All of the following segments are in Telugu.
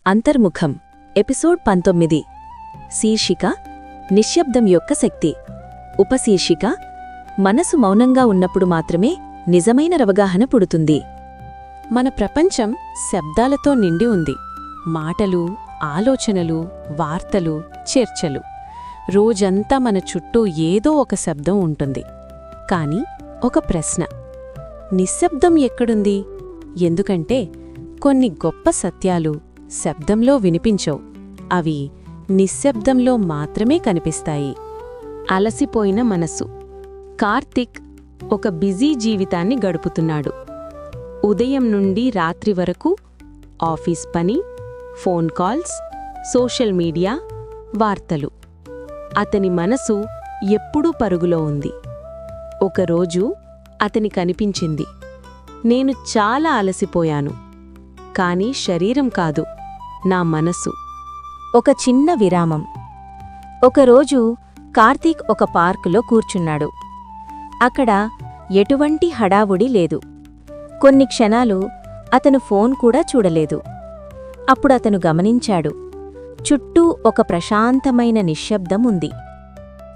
అంతర్ముఖం ఎపిసోడ్ 19 శీర్షిక నిశ్శబ్దం యొక్క శక్తి ఉపశీర్షిక మనసు మౌనంగా ఉన్నప్పుడు మాత్రమే నిజమైన అవగాహన పుడుతుంది. మన ప్రపంచం శబ్దాలతో నిండి ఉంది. మాటలు, ఆలోచనలు, వార్తలు, చర్చలు. రోజంతా మన చుట్టూ ఏదో ఒక శబ్దం ఉంటుంది. కాని ఒక ప్రశ్న: నిశ్శబ్దం ఎక్కడుంది? ఎందుకంటే కొన్ని గొప్ప సత్యాలు శబ్దంలో వినిపించవు. అవి నిశ్శబ్దంలో మాత్రమే కనిపిస్తాయి. అలసిపోయిన మనసు. కార్తిక్ ఒక బిజీ జీవితాన్ని గడుపుతున్నాడు. ఉదయం నుండి రాత్రి వరకు ఆఫీస్ పని, ఫోన్ కాల్స్, సోషల్ మీడియా, వార్తలు. అతని మనసు ఎప్పుడూ పరుగులో ఉంది. ఒకరోజు అతనికనిపించింది, నేను చాలా అలసిపోయాను. కాని శరీరం కాదు, నా మనసు. ఒక చిన్న విరామం. ఒకరోజు కార్తీక్ ఒక పార్కులో కూర్చున్నాడు. అక్కడ ఎటువంటి హడావుడి లేదు. కొన్ని క్షణాలు అతను ఫోన్ కూడా చూడలేదు. అప్పుడతను గమనించాడు, చుట్టూ ఒక ప్రశాంతమైన నిశ్శబ్దం ఉంది.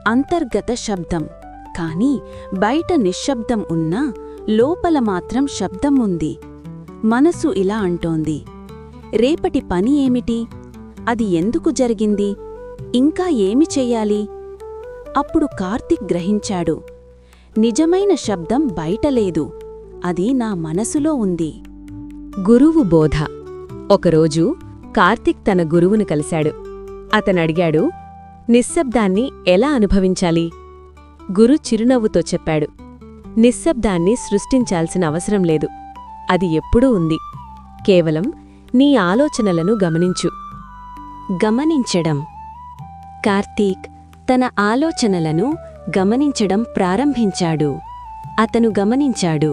అంతర్గత శబ్దం. కాని బయట నిశ్శబ్దం ఉన్నా లోపల మాత్రం శబ్దం ఉంది. మనసు ఇలా అంటోంది, రేపటి పని ఏమిటి? అది ఎందుకు జరిగింది? ఇంకా ఏమి చెయ్యాలి? అప్పుడు కార్తిక్ గ్రహించాడు, నిజమైన శబ్దం బయటలేదు, అది నా మనసులో ఉంది. గురువు బోధ. ఒకరోజు కార్తిక్ తన గురువును కలిశాడు. అతనడిగాడు, నిశ్శబ్దాన్ని ఎలా అనుభవించాలి? గురు చిరునవ్వుతో చెప్పాడు, నిశ్శబ్దాన్ని సృష్టించాల్సిన అవసరం లేదు. అది ఎప్పుడూ ఉంది. కేవలం నీ ఆలోచనలను గమనించు. గమనించడం. కార్తీక్ తన ఆలోచనలను గమనించడం ప్రారంభించాడు. అతను గమనించాడు,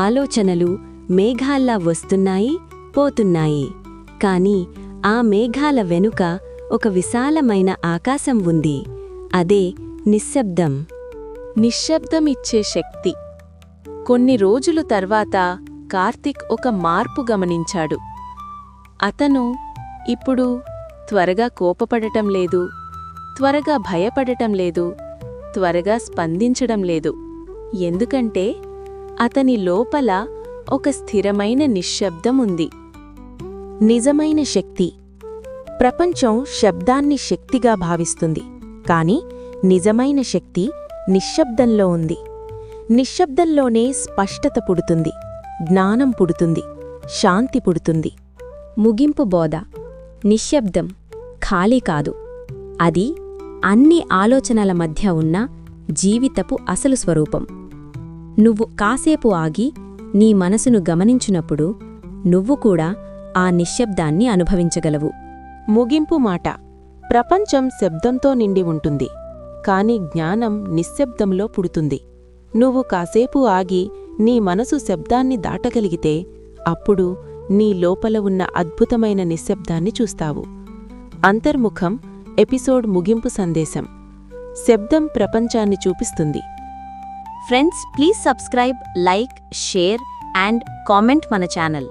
ఆలోచనలు మేఘాల్లా వస్తున్నాయి, పోతున్నాయి. కాని ఆ మేఘాల వెనుక ఒక విశాలమైన ఆకాశం ఉంది. అదే నిశ్శబ్దం. నిశ్శబ్దమిచ్చే శక్తి. కొన్ని రోజులు తర్వాత కార్తిక్ ఒక మార్పు గమనించాడు. అతను ఇప్పుడు త్వరగా కోపపడటం లేదు, త్వరగా భయపడటం లేదు, త్వరగా స్పందించడం లేదు. ఎందుకంటే అతని లోపల ఒక స్థిరమైన నిశ్శబ్దం ఉంది. నిజమైన శక్తి. ప్రపంచం శబ్దాన్ని శక్తిగా భావిస్తుంది. కాని నిజమైన శక్తి నిశ్శబ్దంలో ఉంది. నిశ్శబ్దంలోనే స్పష్టత పుడుతుంది, జ్ఞానం పుడుతుంది, శాంతి పుడుతుంది. ముగింపు బోధ. నిశ్శబ్దం ఖాళీ కాదు, అది అన్ని ఆలోచనల మధ్య ఉన్న జీవితపు అసలు స్వరూపం. నువ్వు కాసేపు ఆగి నీ మనసును గమనించినప్పుడు నువ్వు కూడా ఆ నిశ్శబ్దాన్ని అనుభవించగలవు. ముగింపు మాట. ప్రపంచం శబ్దంతో నిండి ఉంటుంది. కాని జ్ఞానం నిశ్శబ్దంలో పుడుతుంది. నువ్వు కాసేపు ఆగి నీ మనసు శబ్దాన్ని దాటగలిగితే అప్పుడు నీ లోపల ఉన్న అద్భుతమైన నిశ్శబ్దాన్ని చూస్తావు. అంతర్ముఖం ఎపిసోడ్ ముగింపు సందేశం. శబ్దం ప్రపంచాన్ని చూపిస్తుంది. Friends, please subscribe, like, share and comment మన ఛానల్.